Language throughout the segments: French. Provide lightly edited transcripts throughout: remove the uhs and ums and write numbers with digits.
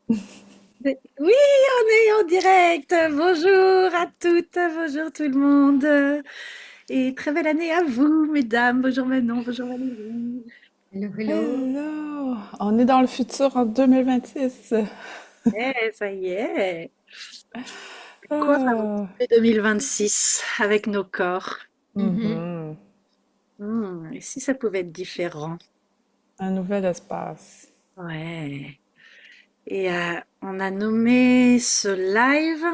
Oui, on est en direct. Bonjour à toutes, bonjour tout le monde. Et très belle année à vous, mesdames. Bonjour Manon, bonjour Valérie. Hello, hello. Hello! On est dans le futur en 2026. Ça y est. Quoi Ah, raconter 2026 avec nos corps? Mhm. mhm. Et si ça pouvait être différent? Un nouvel espace. Ouais. Et on a nommé ce live.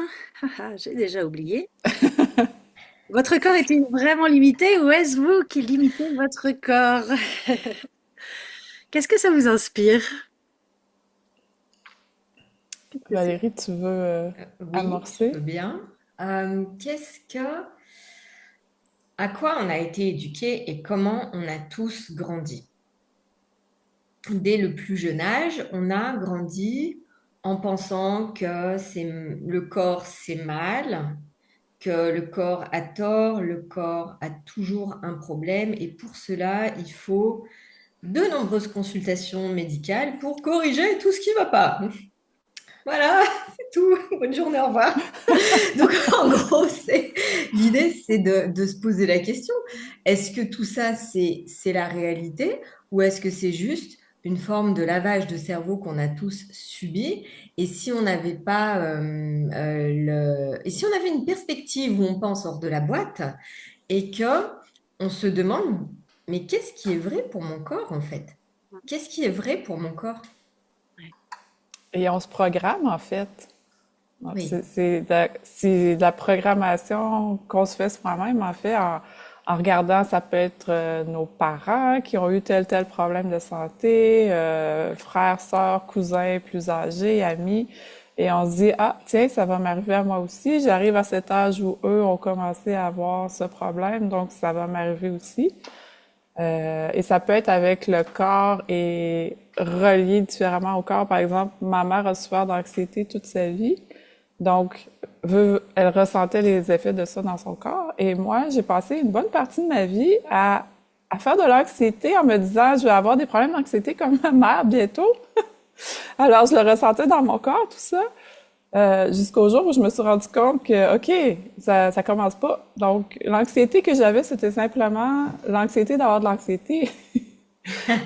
J'ai déjà oublié. Votre corps est-il vraiment limité ou est-ce vous qui limitez votre corps? Qu'est-ce que ça vous inspire? Qu'est-ce que c'est? Valérie, tu veux Oui, je amorcer? veux bien. À quoi on a été éduqués et comment on a tous grandi? Dès le plus jeune âge, on a grandi en pensant que le corps, c'est mal, que le corps a tort, le corps a toujours un problème et pour cela, il faut de nombreuses consultations médicales pour corriger tout ce qui ne va pas. Voilà, c'est tout. Bonne journée, au revoir. Donc, en gros, l'idée, c'est de se poser la question, est-ce que tout ça, c'est la réalité ou est-ce que c'est juste une forme de lavage de cerveau qu'on a tous subi? Et si on n'avait pas et si on avait une perspective où on pense hors de la boîte et que on se demande, mais qu'est-ce qui est vrai pour mon corps en fait? Qu'est-ce qui est vrai pour mon corps? Et on se programme, en fait. Oui. C'est de la programmation qu'on se fait soi-même, en fait, en regardant, ça peut être nos parents qui ont eu tel problème de santé, frères, sœurs, cousins plus âgés, amis, et on se dit, ah, tiens, ça va m'arriver à moi aussi. J'arrive à cet âge où eux ont commencé à avoir ce problème, donc ça va m'arriver aussi. Et ça peut être avec le corps et relié différemment au corps. Par exemple, ma mère a souffert d'anxiété toute sa vie. Donc, elle ressentait les effets de ça dans son corps. Et moi, j'ai passé une bonne partie de ma vie à faire de l'anxiété en me disant, je vais avoir des problèmes d'anxiété comme ma mère bientôt. Alors, je le ressentais dans mon corps, tout ça. Jusqu'au jour où je me suis rendu compte que, OK, ça commence pas. Donc, l'anxiété que j'avais, c'était simplement l'anxiété d'avoir de l'anxiété.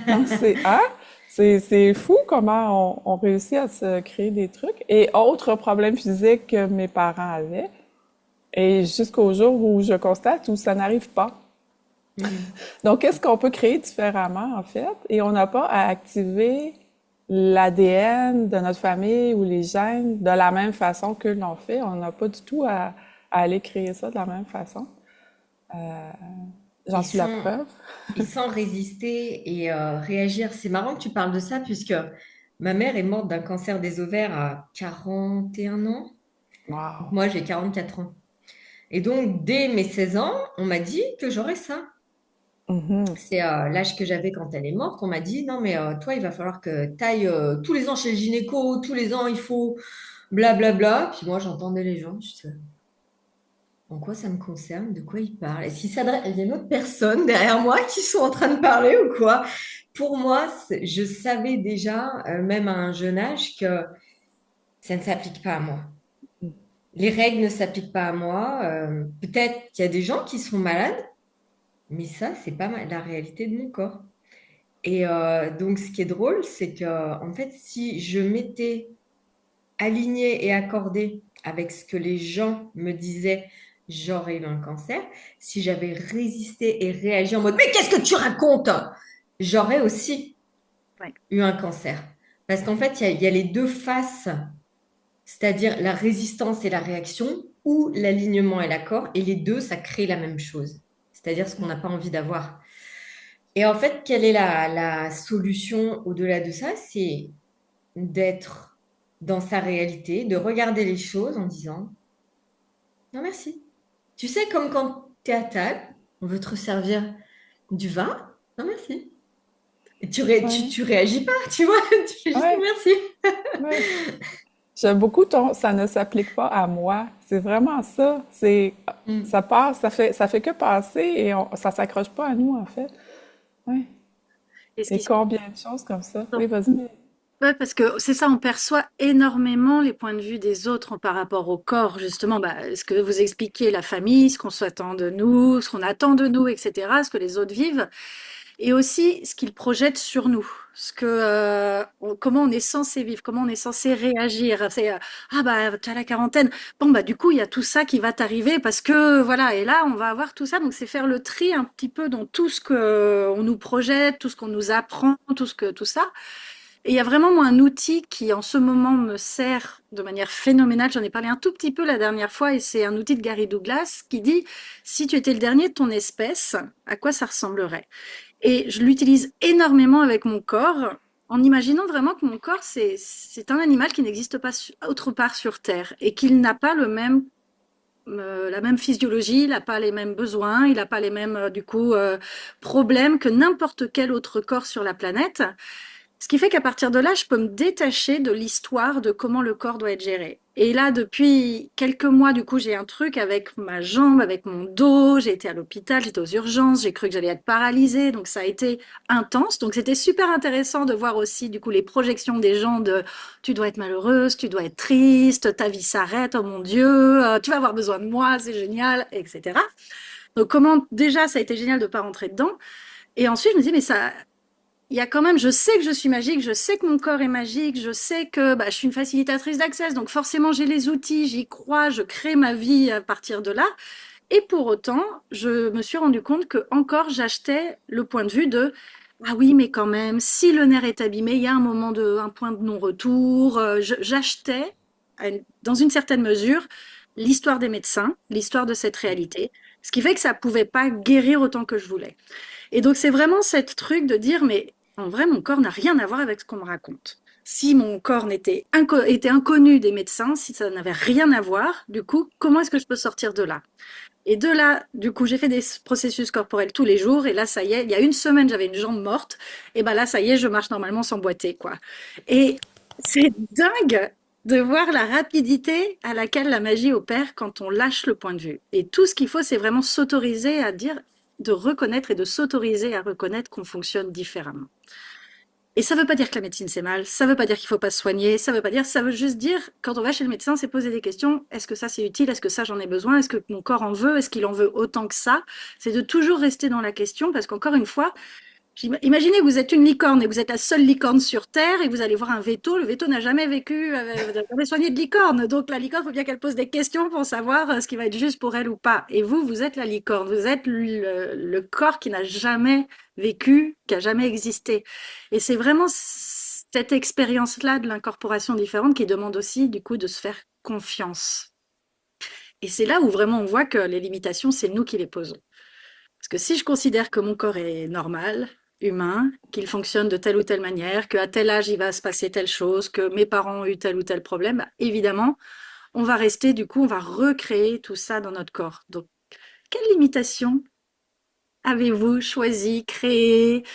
Donc, c'est fou comment on réussit à se créer des trucs. Et autres problèmes physiques que mes parents avaient. Et jusqu'au jour où je constate où ça n'arrive pas. Mhm. Donc, qu'est-ce qu'on peut créer différemment, en fait? Et on n'a pas à activer l'ADN de notre famille ou les gènes de la même façon que l'on fait. On n'a pas du tout à aller créer ça de la même façon. J'en Et suis la sans, preuve. et sans résister et réagir. C'est marrant que tu parles de ça puisque ma mère est morte d'un cancer des ovaires à 41 ans. Donc Wow. moi, j'ai 44 ans. Et donc, dès mes 16 ans, on m'a dit que j'aurais ça. Mhm. C'est l'âge que j'avais quand elle est morte. On m'a dit, non, mais toi, il va falloir que tu ailles tous les ans chez le gynéco, tous les ans, il faut blablabla. Puis moi, j'entendais les gens. Je disais, en quoi ça me concerne? De quoi ils parlent? Est-ce qu'il s'adresse... Il y a une autre personne derrière moi qui sont en train de parler ou quoi? Pour moi, je savais déjà, même à un jeune âge, que ça ne s'applique pas à moi. Les règles ne s'appliquent pas à moi. Peut-être qu'il y a des gens qui sont malades, mais ça, c'est pas la réalité de mon corps. Et donc, ce qui est drôle, c'est que, en fait, si je m'étais alignée et accordée avec ce que les gens me disaient, j'aurais eu un cancer. Si j'avais résisté et réagi en mode, mais qu'est-ce que tu racontes? J'aurais aussi Ouais. eu un cancer. Parce qu'en fait, il y a les deux faces, c'est-à-dire la résistance et la réaction, ou l'alignement et l'accord, et les deux, ça crée la même chose, c'est-à-dire ce qu'on n'a pas envie d'avoir. Et en fait, quelle est la solution au-delà de ça? C'est d'être dans sa réalité, de regarder les choses en disant non merci. Tu sais, comme quand tu es à table, on veut te servir du vin, non merci. Et Ouais. tu réagis pas, tu vois, tu fais juste non Ouais. merci. Ouais. J'aime beaucoup ton ça ne s'applique pas à moi. C'est vraiment ça. Ça Mm. passe, ça fait que passer et ça s'accroche pas à nous, en fait. Ouais. Et ce Et qui combien de choses comme ça? Oui, vas-y. Ouais, parce que c'est ça, on perçoit énormément les points de vue des autres par rapport au corps, justement. Bah, ce que vous expliquez, la famille, ce qu'on s'attend de nous, ce qu'on attend de nous, etc., ce que les autres vivent, et aussi ce qu'ils projettent sur nous, comment on est censé vivre, comment on est censé réagir. C'est ah bah tu as la quarantaine, bon bah du coup il y a tout ça qui va t'arriver parce que voilà, et là on va avoir tout ça, donc c'est faire le tri un petit peu dans tout ce que on nous projette, tout ce qu'on nous apprend, tout ça. Et il y a vraiment moi un outil qui en ce moment me sert de manière phénoménale. J'en ai parlé un tout petit peu la dernière fois et c'est un outil de Gary Douglas qui dit si tu étais le dernier de ton espèce, à quoi ça ressemblerait? Et je l'utilise énormément avec mon corps en imaginant vraiment que mon corps c'est un animal qui n'existe pas autre part sur Terre et qu'il n'a pas la même physiologie, il n'a pas les mêmes besoins, il n'a pas les mêmes problèmes que n'importe quel autre corps sur la planète. Ce qui fait qu'à partir de là, je peux me détacher de l'histoire de comment le corps doit être géré. Et là, depuis quelques mois, du coup, j'ai un truc avec ma jambe, avec mon dos. J'ai été à l'hôpital, j'étais aux urgences, j'ai cru que j'allais être paralysée. Donc, ça a été intense. Donc, c'était super intéressant de voir aussi, du coup, les projections des gens de tu dois être malheureuse, tu dois être triste, ta vie s'arrête, oh mon Dieu, tu vas avoir besoin de moi, c'est génial, etc. Donc, comment, déjà, ça a été génial de ne pas rentrer dedans. Et ensuite, je me dis, mais ça, il y a quand même, je sais que je suis magique, je sais que mon corps est magique, je sais que bah, je suis une facilitatrice d'accès, donc forcément j'ai les outils, j'y crois, je crée ma vie à partir de là. Et pour autant, je me suis rendu compte que encore j'achetais le point de vue de ah oui, mais quand même, si le nerf est abîmé, il y a un point de non-retour. J'achetais, dans une certaine mesure, l'histoire des médecins, l'histoire de cette réalité, ce qui fait que ça pouvait pas guérir autant que je voulais. Et donc, c'est vraiment cette truc de dire, mais en vrai, mon corps n'a rien à voir avec ce qu'on me raconte. Si mon corps était inconnu des médecins, si ça n'avait rien à voir, du coup, comment est-ce que je peux sortir de là? Et de là, du coup, j'ai fait des processus corporels tous les jours. Et là, ça y est, il y a une semaine, j'avais une jambe morte. Et ben là, ça y est, je marche normalement sans boiter, quoi. Et c'est dingue de voir la rapidité à laquelle la magie opère quand on lâche le point de vue. Et tout ce qu'il faut, c'est vraiment s'autoriser à dire, de reconnaître et de s'autoriser à reconnaître qu'on fonctionne différemment. Et ça veut pas dire que la médecine c'est mal, ça veut pas dire qu'il faut pas se soigner, ça veut pas dire, ça veut juste dire, quand on va chez le médecin, c'est poser des questions. Est-ce que ça c'est utile? Est-ce que ça j'en ai besoin? Est-ce que mon corps en veut? Est-ce qu'il en veut autant que ça? C'est de toujours rester dans la question parce qu'encore une fois, imaginez que vous êtes une licorne et vous êtes la seule licorne sur Terre et vous allez voir un veto. Le veto n'a jamais vécu, n'a jamais soigné de licorne. Donc la licorne, il faut bien qu'elle pose des questions pour savoir ce qui va être juste pour elle ou pas. Et vous, vous êtes la licorne. Vous êtes le corps qui n'a jamais vécu, qui a jamais existé. Et c'est vraiment cette expérience-là de l'incorporation différente qui demande aussi, du coup, de se faire confiance. Et c'est là où vraiment on voit que les limitations, c'est nous qui les posons. Parce que si je considère que mon corps est normal, humain, qu'il fonctionne de telle ou telle manière, qu'à tel âge il va se passer telle chose, que mes parents ont eu tel ou tel problème, bah, évidemment, on va rester, du coup, on va recréer tout ça dans notre corps. Donc, quelle limitation avez-vous choisi, créé,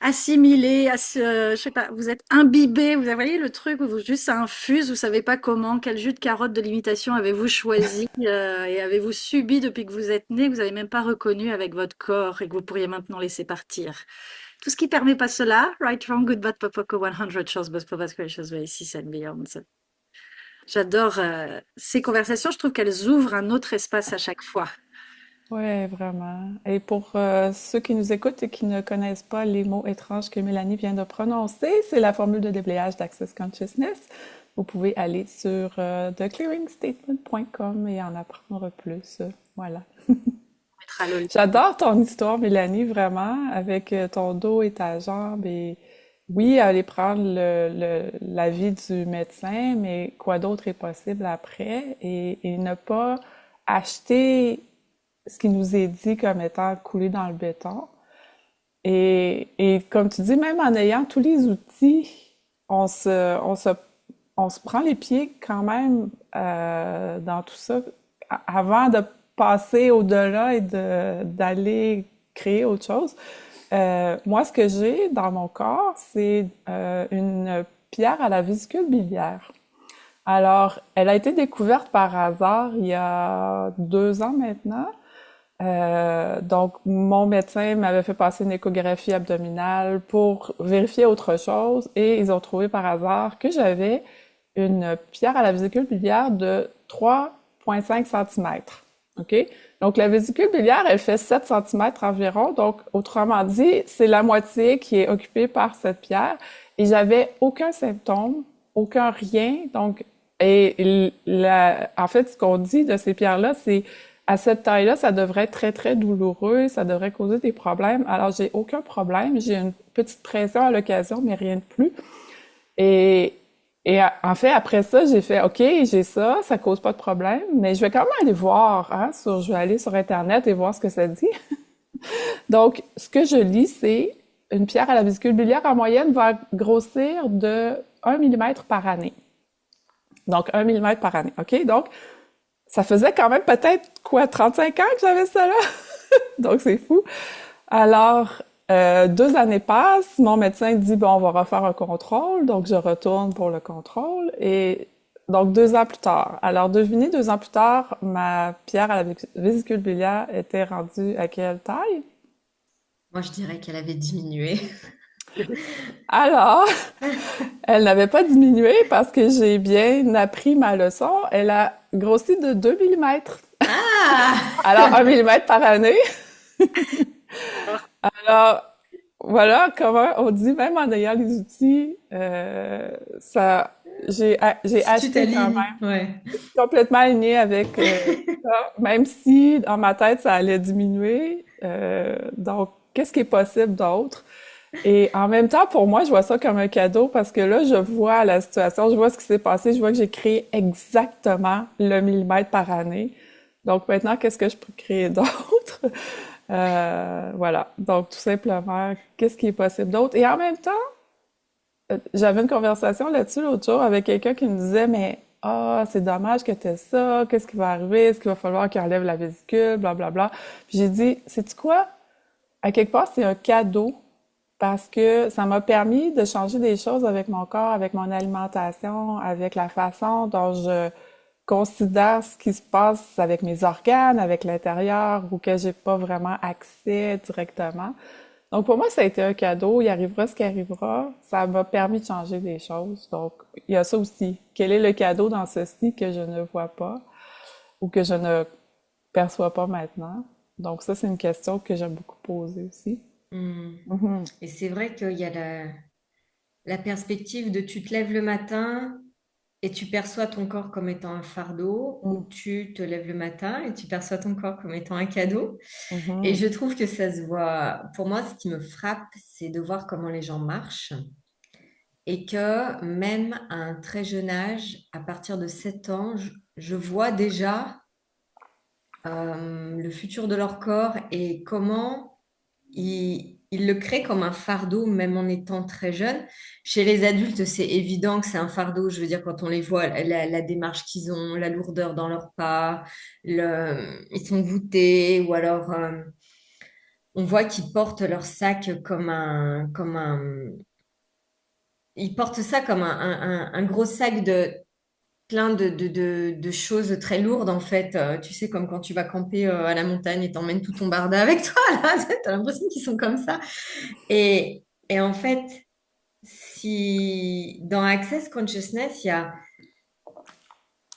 assimilé, je sais pas, vous êtes imbibé, vous voyez le truc où vous, juste ça infuse, vous savez pas comment, quel jus de carotte de limitation avez-vous choisi et avez-vous subi depuis que vous êtes né, que vous n'avez même pas reconnu avec votre corps et que vous pourriez maintenant laisser partir. Tout ce qui permet pas cela, right, wrong, good, bad, popoko, 100 choses, but for gracious, basis and beyond. J'adore ces conversations, je trouve qu'elles ouvrent un autre espace à chaque fois. Ouais, vraiment. Et pour ceux qui nous écoutent et qui ne connaissent pas les mots étranges que Mélanie vient de prononcer, c'est la formule de déblayage d'Access Consciousness. Vous pouvez aller sur theclearingstatement.com et en apprendre plus. Voilà. On mettra le lien. J'adore ton histoire, Mélanie, vraiment, avec ton dos et ta jambe. Et oui, aller prendre l'avis du médecin, mais quoi d'autre est possible après? Et ne pas acheter ce qui nous est dit comme étant coulé dans le béton. Et comme tu dis, même en ayant tous les outils, on se, on se, on se prend les pieds quand même dans tout ça avant de passer au-delà et d'aller créer autre chose. Moi, ce que j'ai dans mon corps, c'est une pierre à la vésicule biliaire. Alors, elle a été découverte par hasard il y a 2 ans maintenant. Donc, mon médecin m'avait fait passer une échographie abdominale pour vérifier autre chose et ils ont trouvé par hasard que j'avais une pierre à la vésicule biliaire de 3,5 cm. OK? Donc, la vésicule biliaire, elle fait 7 cm environ. Donc, autrement dit, c'est la moitié qui est occupée par cette pierre. Et j'avais aucun symptôme, aucun rien. Donc, en fait, ce qu'on dit de ces pierres-là, c'est à cette taille-là, ça devrait être très, très douloureux, ça devrait causer des problèmes. Alors, j'ai aucun problème. J'ai une petite pression à l'occasion, mais rien de plus. Et, en fait, après ça, j'ai fait, OK, j'ai ça, ça cause pas de problème, mais je vais quand même aller voir, hein, je vais aller sur Internet et voir ce que ça dit. Donc, ce que je lis, c'est une pierre à la vésicule biliaire en moyenne va grossir de 1 mm par année. Donc, 1 mm par année, OK? Donc, ça faisait quand même peut-être, quoi, 35 ans que j'avais ça là? Donc, c'est fou. Alors, 2 années passent, mon médecin dit, bon, on va refaire un contrôle, donc je retourne pour le contrôle, et donc 2 ans plus tard. Alors, devinez, 2 ans plus tard, ma pierre à la vésicule biliaire était rendue à quelle taille? Moi, je dirais qu'elle avait diminué. Alors, elle n'avait pas diminué parce que j'ai bien appris ma leçon, elle a grossi de 2 mm. Alors, Ah! 1 mm par année. Alors, voilà comment on dit, même en ayant les outils, j'ai Si tu acheté quand t'alignes, même. ouais. Je suis complètement alignée avec ça, même si dans ma tête, ça allait diminuer. Donc, qu'est-ce qui est possible d'autre? Et en même temps, pour moi, je vois ça comme un cadeau parce que là, je vois la situation, je vois ce qui s'est passé, je vois que j'ai créé exactement le millimètre par année. Donc maintenant, qu'est-ce que je peux créer d'autre? Voilà. Donc tout simplement, qu'est-ce qui est possible d'autre? Et en même temps, j'avais une conversation là-dessus l'autre jour avec quelqu'un qui me disait, mais c'est dommage que t'aies ça, qu'est-ce qui va arriver? Est-ce qu'il va falloir qu'il enlève la vésicule, blablabla. Puis j'ai dit, sais-tu quoi? À quelque part, c'est un cadeau parce que ça m'a permis de changer des choses avec mon corps, avec mon alimentation, avec la façon dont je considère ce qui se passe avec mes organes, avec l'intérieur, ou que j'ai pas vraiment accès directement. Donc pour moi, ça a été un cadeau. Il arrivera ce qui arrivera. Ça m'a permis de changer des choses. Donc il y a ça aussi. Quel est le cadeau dans ceci que je ne vois pas ou que je ne perçois pas maintenant? Donc ça, c'est une question que j'aime beaucoup poser aussi. Hmm. Mhm. Et c'est vrai qu'il y a la perspective de tu te lèves le matin et tu perçois ton corps comme étant un fardeau, ou tu te lèves le matin et tu perçois ton corps comme étant un cadeau. Et Mhm. je trouve que ça se voit. Pour moi, ce qui me frappe, c'est de voir comment les gens marchent et que même à un très jeune âge, à partir de 7 ans, je vois déjà le futur de leur corps et comment ils le créent comme un fardeau, même en étant très jeune. Chez les adultes, c'est évident que c'est un fardeau. Je veux dire, quand on les voit, la démarche qu'ils ont, la lourdeur dans leurs pas, ils sont voûtés, ou alors on voit qu'ils portent leur sac ils portent ça comme un gros sac de plein de choses très lourdes, en fait. Tu sais, comme quand tu vas camper à la montagne et t'emmènes tout ton barda avec toi, là. T'as l'impression qu'ils sont comme ça. Et en fait, si dans Access Consciousness, il y a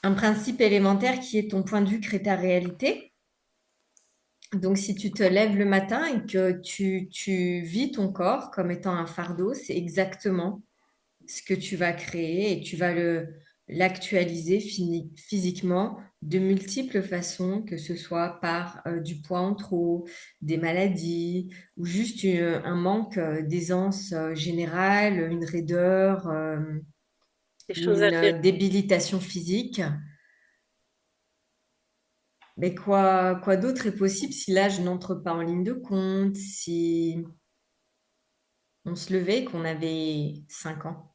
un principe élémentaire qui est ton point de vue crée ta réalité. Donc, si tu te lèves le matin et que tu vis ton corps comme étant un fardeau, c'est exactement ce que tu vas créer, et tu vas l'actualiser physiquement de multiples façons, que ce soit par du poids en trop, des maladies, ou juste un manque d'aisance générale, une raideur, Des ou choses à une gérer. débilitation physique. Mais quoi d'autre est possible si l'âge n'entre pas en ligne de compte, si on se levait et qu'on avait 5 ans?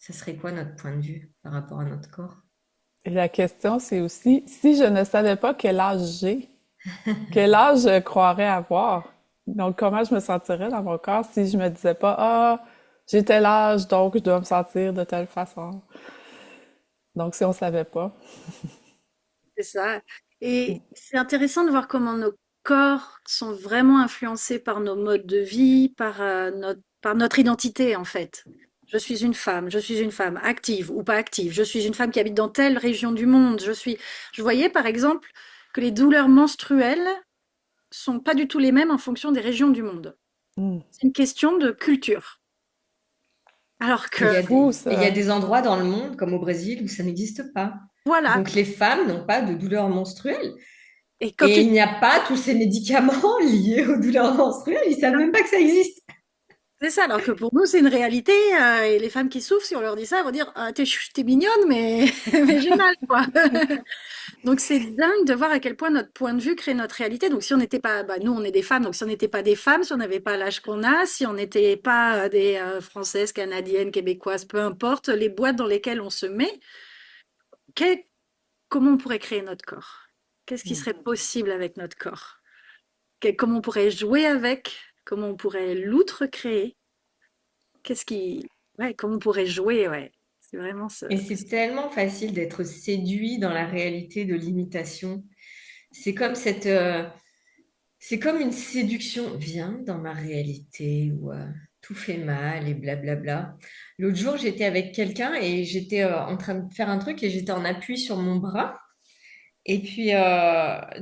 Ça serait quoi notre point de vue par rapport à notre corps? Et la question, c'est aussi, si je ne savais pas quel âge j'ai, quel âge je croirais avoir? Donc, comment je me sentirais dans mon corps si je me disais pas, j'ai tel âge, donc je dois me sentir de telle façon. Donc, si on savait pas. C'est ça. Et c'est intéressant de voir comment nos corps sont vraiment influencés par nos modes de vie, par notre identité en fait. Je suis une femme active ou pas active, je suis une femme qui habite dans telle région du monde, je voyais par exemple que les douleurs menstruelles sont pas du tout les mêmes en fonction des régions du monde. Hmm. C'est une question de culture. Alors Et il que, y a Fou, des, et il y a ça. des endroits dans le monde, comme au Brésil, où ça n'existe pas. voilà. Donc les femmes n'ont pas de douleurs menstruelles. Et quand Et tu il n'y a pas tous ces médicaments liés aux douleurs menstruelles. Ils savent même pas que ça existe. C'est ça, alors que pour nous, c'est une réalité. Et les femmes qui souffrent, si on leur dit ça, elles vont dire ah, t'es mignonne, mais, mais j'ai mal, quoi. Donc c'est dingue de voir à quel point notre point de vue crée notre réalité. Donc si on n'était pas, bah, nous on est des femmes, donc si on n'était pas des femmes, si on n'avait pas l'âge qu'on a, si on n'était pas des Françaises, Canadiennes, Québécoises, peu importe, les boîtes dans lesquelles on se met, que- comment on pourrait créer notre corps? Qu'est-ce qui serait possible avec notre corps? Comment on pourrait jouer avec? Comment on pourrait l'outre-créer? Qu'est-ce qui, ouais, comment on pourrait jouer, ouais. C'est vraiment ce. Et c'est tellement facile d'être séduit dans la réalité de l'imitation. C'est comme c'est comme une séduction. Viens dans ma réalité où tout fait mal et blablabla. L'autre jour, j'étais avec quelqu'un et j'étais en train de faire un truc et j'étais en appui sur mon bras. Et puis,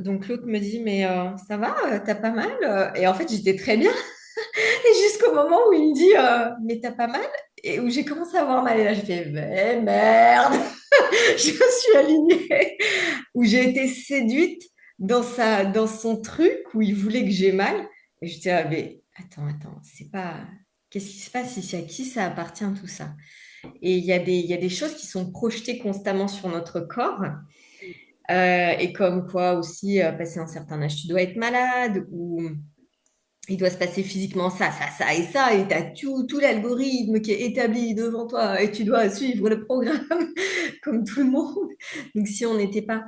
donc l'autre me dit, mais ça va, t'as pas mal? Et en fait, j'étais très bien. Et jusqu'au moment où il me dit, mais t'as pas mal? Et où j'ai commencé à avoir mal. Et là, j'ai fait, mais merde, je me suis alignée. Où j'ai été séduite dans son truc où il voulait que j'ai mal. Et je disais, ah, mais attends, c'est pas. Qu'est-ce qui se passe ici? À qui ça appartient tout ça? Et il y a des choses qui sont projetées constamment sur notre corps. Et comme quoi aussi, passer un certain âge, tu dois être malade ou il doit se passer physiquement ça, et tu as tout l'algorithme qui est établi devant toi et tu dois suivre le programme comme tout le monde. Donc, si on n'était pas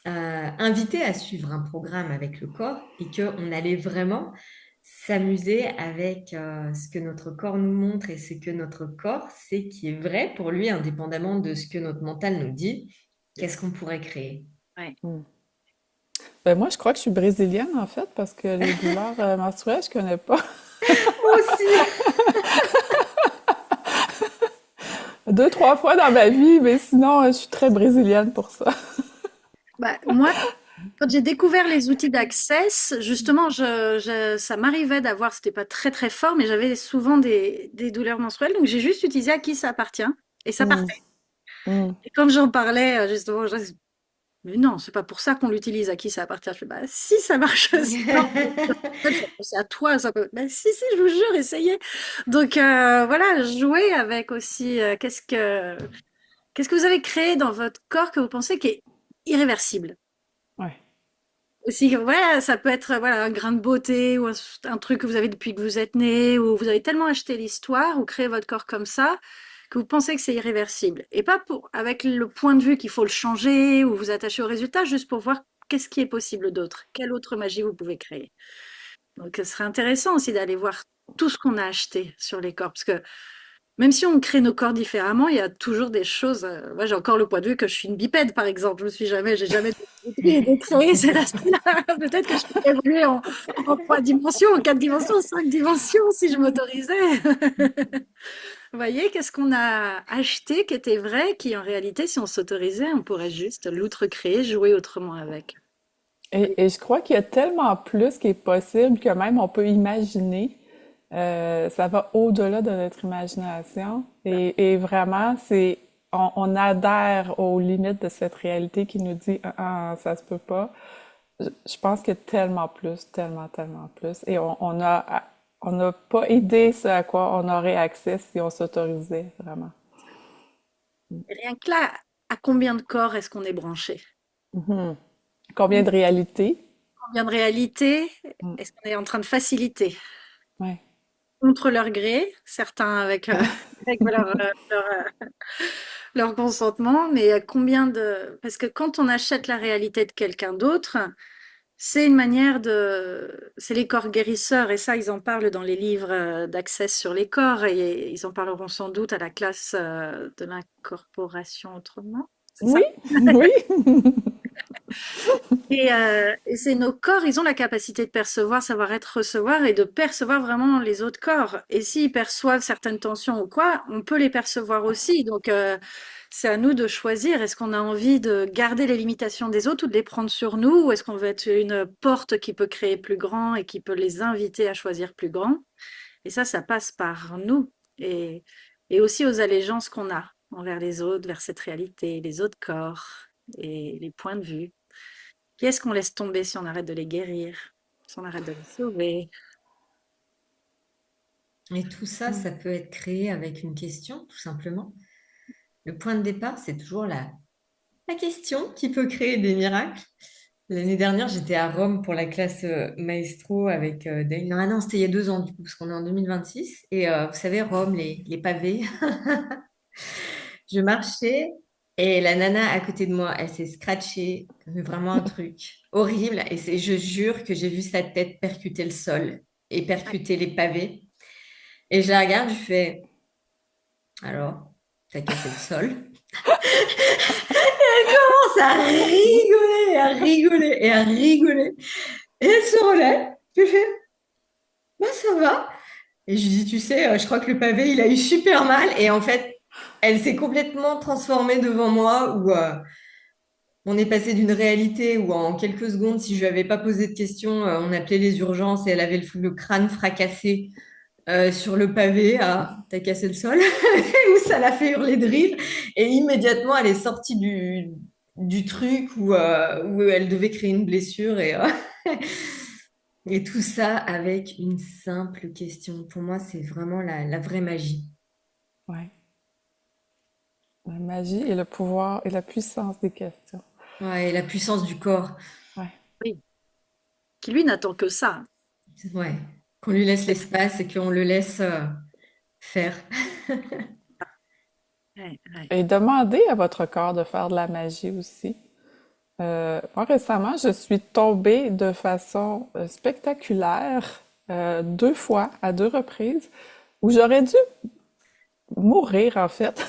invité à suivre un programme avec le corps et qu'on allait vraiment s'amuser avec ce que notre corps nous montre et ce que notre corps sait qui est vrai pour lui, indépendamment de ce que notre mental nous dit, qu'est-ce qu'on pourrait créer? Ouais. Hmm. Ben moi, je crois que je suis brésilienne, en fait, parce que les douleurs menstruelles, je connais pas. Moi aussi. Deux, trois fois dans ma vie, mais sinon, je suis très brésilienne pour ça. Bah, moi, quand j'ai découvert les outils d'Access, justement, ça m'arrivait d'avoir, c'était pas très très fort, mais j'avais souvent des douleurs menstruelles, donc j'ai juste utilisé à qui ça appartient, et ça Hmm, partait. hmm. Et quand j'en parlais, justement, mais non, c'est pas pour ça qu'on l'utilise, à qui ça appartient. Je fais, bah si, ça marche aussi. Non, c'est à toi, ça peut. Bah si, si, je vous jure, essayez. Donc voilà, jouer avec aussi, qu'est-ce que vous avez créé dans votre corps que vous pensez qui est irréversible? Ouais. Aussi, voilà, ça peut être voilà, un grain de beauté ou un truc que vous avez depuis que vous êtes né, ou vous avez tellement acheté l'histoire ou créé votre corps comme ça que vous pensez que c'est irréversible. Et pas pour, avec le point de vue qu'il faut le changer ou vous attacher au résultat, juste pour voir qu'est-ce qui est possible d'autre, quelle autre magie vous pouvez créer. Donc, ce serait intéressant aussi d'aller voir tout ce qu'on a acheté sur les corps, parce que même si on crée nos corps différemment, il y a toujours des choses. Moi, j'ai encore le point de vue que je suis une bipède, par exemple. J'ai jamais de créer cet aspect-là. Peut-être que je pourrais évoluer en 3 dimensions, en 4 dimensions, en 5 dimensions, si je m'autorisais. Vous voyez, qu'est-ce qu'on a acheté qui était vrai, qui en réalité, si on s'autorisait, on pourrait juste l'outre-créer, jouer autrement avec. Et je crois qu'il y a tellement plus qui est possible que même on peut imaginer. Ça va au-delà de notre imagination. Et vraiment, on adhère aux limites de cette réalité qui nous dit, ça se peut pas. Je pense qu'il y a tellement plus, tellement plus. Et on n'a pas idée ce à quoi on aurait accès si on s'autorisait, vraiment. Et rien que là, à combien de corps est-ce qu'on est branché? Mhm. Combien de réalités? Combien de réalités Mm. est-ce qu'on est en train de faciliter? Ouais. Contre leur gré, certains avec, avec leur consentement, mais combien de... Parce que quand on achète la réalité de quelqu'un d'autre, c'est une manière de... C'est les corps guérisseurs, et ça, ils en parlent dans les livres d'Access sur les corps, et ils en parleront sans doute à la classe de l'incorporation autrement, c'est ça? Oui, oui. Et c'est nos corps, ils ont la capacité de percevoir, savoir être, recevoir et de percevoir vraiment les autres corps. Et s'ils perçoivent certaines tensions ou quoi, on peut les percevoir aussi. Donc, c'est à nous de choisir. Est-ce qu'on a envie de garder les limitations des autres ou de les prendre sur nous? Ou est-ce qu'on veut être une porte qui peut créer plus grand et qui peut les inviter à choisir plus grand? Et ça passe par nous et, et aussi aux allégeances qu'on a envers les autres, vers cette réalité, les autres corps et les points de vue. Qu'est-ce qu'on laisse tomber si on arrête de les guérir, si on arrête de les sauver? Et tout ça, Mm. ça peut être créé avec une question, tout simplement. Le point de départ, c'est toujours la question qui peut créer des miracles. L'année dernière, j'étais à Rome pour la classe Maestro avec Dane. Non, ah non, c'était il y a 2 ans, du coup, parce qu'on est en 2026. Et vous savez, Rome, les pavés. Je marchais et la nana à côté de moi, elle s'est scratchée, mais vraiment un truc horrible. Et je jure que j'ai vu sa tête percuter le sol et percuter les pavés. Et je la regarde, je fais, alors, t'as cassé le sol. Elle commence à rigoler, à rigoler et à rigoler. Et elle se relève. Je fais, bah ça va. Et je lui dis, tu sais, je crois que le pavé, il a eu super mal. Et en fait, elle s'est complètement transformée devant moi où on est passé d'une réalité où en quelques secondes, si je lui avais pas posé de questions, on appelait les urgences et elle avait le crâne fracassé sur le pavé à t'as cassé le sol, où ça l'a fait hurler de rire. Et immédiatement, elle est sortie du truc où elle devait créer une blessure et tout ça avec une simple question. Pour moi, c'est vraiment la vraie magie. Ouais. La magie et le pouvoir et la puissance des questions. Ouais, et la puissance du corps. Ouais. Oui, qui lui n'attend que ça. Ouais. Qu'on lui laisse l'espace et qu'on le laisse faire. Ouais, ouais. Et demandez à votre corps de faire de la magie aussi. Moi, récemment, je suis tombée de façon spectaculaire 2 fois, à 2 reprises, où j'aurais dû mourir, en fait,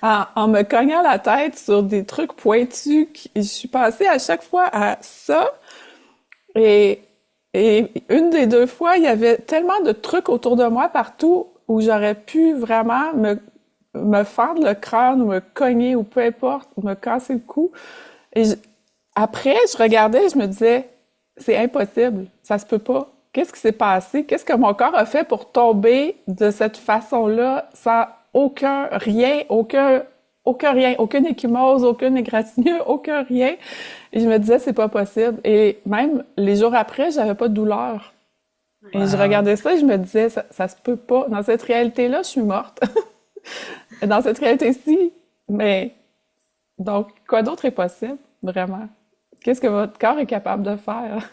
en me cognant la tête sur des trucs pointus. Je suis passée à chaque fois à ça. Et, et une des 2 fois, il y avait tellement de trucs autour de moi partout où j'aurais pu vraiment me fendre le crâne ou me cogner ou peu importe, me casser le cou. Et après, je regardais et je me disais, c'est impossible, ça se peut pas. Qu'est-ce qui s'est passé? Qu'est-ce que mon corps a fait pour tomber de cette façon-là sans aucun rien, aucun rien, aucune échymose, aucune égratignure, aucun rien. Et je me disais, c'est pas possible. Et même les jours après, j'avais pas de douleur. Et je Waouh. regardais ça et je me disais, ça se peut pas. Dans cette réalité-là, je suis morte. Dans cette réalité-ci, mais donc, quoi d'autre est possible, vraiment? Qu'est-ce que votre corps est capable de faire?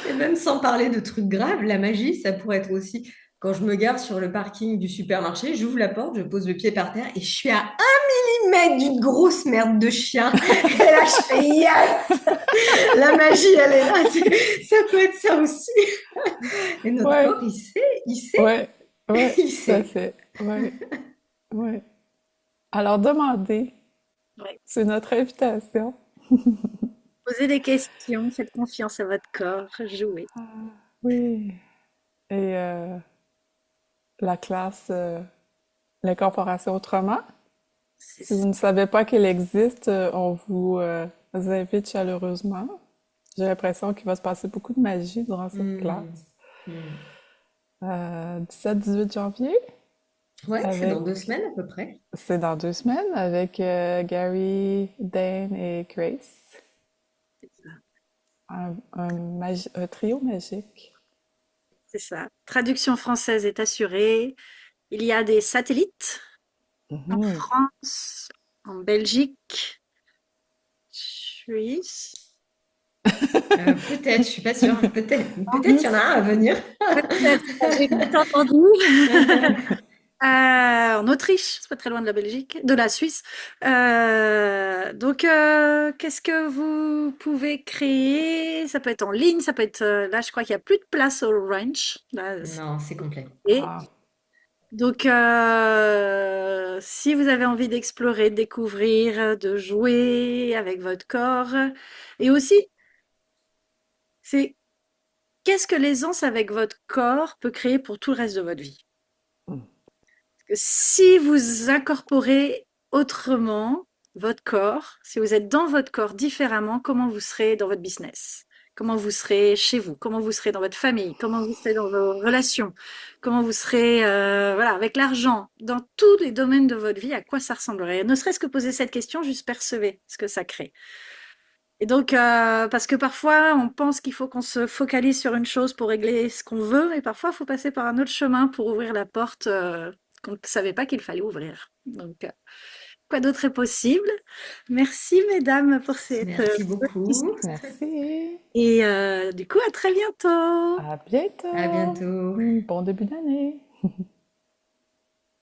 Et même sans parler de trucs graves, la magie, ça pourrait être aussi quand je me gare sur le parking du supermarché, j'ouvre la porte, je pose le pied par terre et je suis à 1 millimètre d'une grosse merde de chien. Et là, je fais yes! La magie, elle est là. Ça peut être ça aussi. Et notre Ouais, corps, il sait, ouais, ouais, il tout à sait. fait. Ouais, ouais. Alors, demandez. Ouais. C'est notre invitation. Posez des questions, faites confiance à votre corps, jouez. Oui. Et la classe, l'incorporation autrement. C'est Si ça. vous ne savez pas qu'elle existe, on vous invite chaleureusement. J'ai l'impression qu'il va se passer beaucoup de magie durant cette Hmm. classe. Hmm. 17-18 janvier, Ouais, c'est dans avec 2 semaines à peu près. c'est dans 2 semaines, avec Gary, Dane et Grace. C'est ça. Un trio magique. C'est ça. Traduction française est assurée. Il y a des satellites en Mhm. France, en Belgique, Suisse. Peut-être, je suis pas sûre. En Peut-être il y en a un Russie. à venir. Peut-être, j'ai vite entendu. En Autriche, c'est pas très loin de la Belgique, de la Suisse. Donc, qu'est-ce que vous pouvez créer? Ça peut être en ligne, ça peut être là. Je crois qu'il y a plus de place au ranch. Là, Non, c'est complet. et Ah. Donc, si vous avez envie d'explorer, de découvrir, de jouer avec votre corps, et aussi, c'est qu'est-ce que l'aisance avec votre corps peut créer pour tout le reste de votre vie? Si vous incorporez autrement votre corps, si vous êtes dans votre corps différemment, comment vous serez dans votre business? Comment vous serez chez vous? Comment vous serez dans votre famille? Comment vous serez dans vos relations? Comment vous serez, voilà, avec l'argent? Dans tous les domaines de votre vie, à quoi ça ressemblerait? Ne serait-ce que poser cette question, juste percevez ce que ça crée. Et donc, parce que parfois, on pense qu'il faut qu'on se focalise sur une chose pour régler ce qu'on veut, et parfois, il faut passer par un autre chemin pour ouvrir la porte qu'on ne savait pas qu'il fallait ouvrir. Donc, quoi d'autre est possible? Merci, mesdames, pour Merci cette beaucoup. discussion. Merci. Et du coup, à très bientôt. À À bientôt. bientôt. Bon début d'année.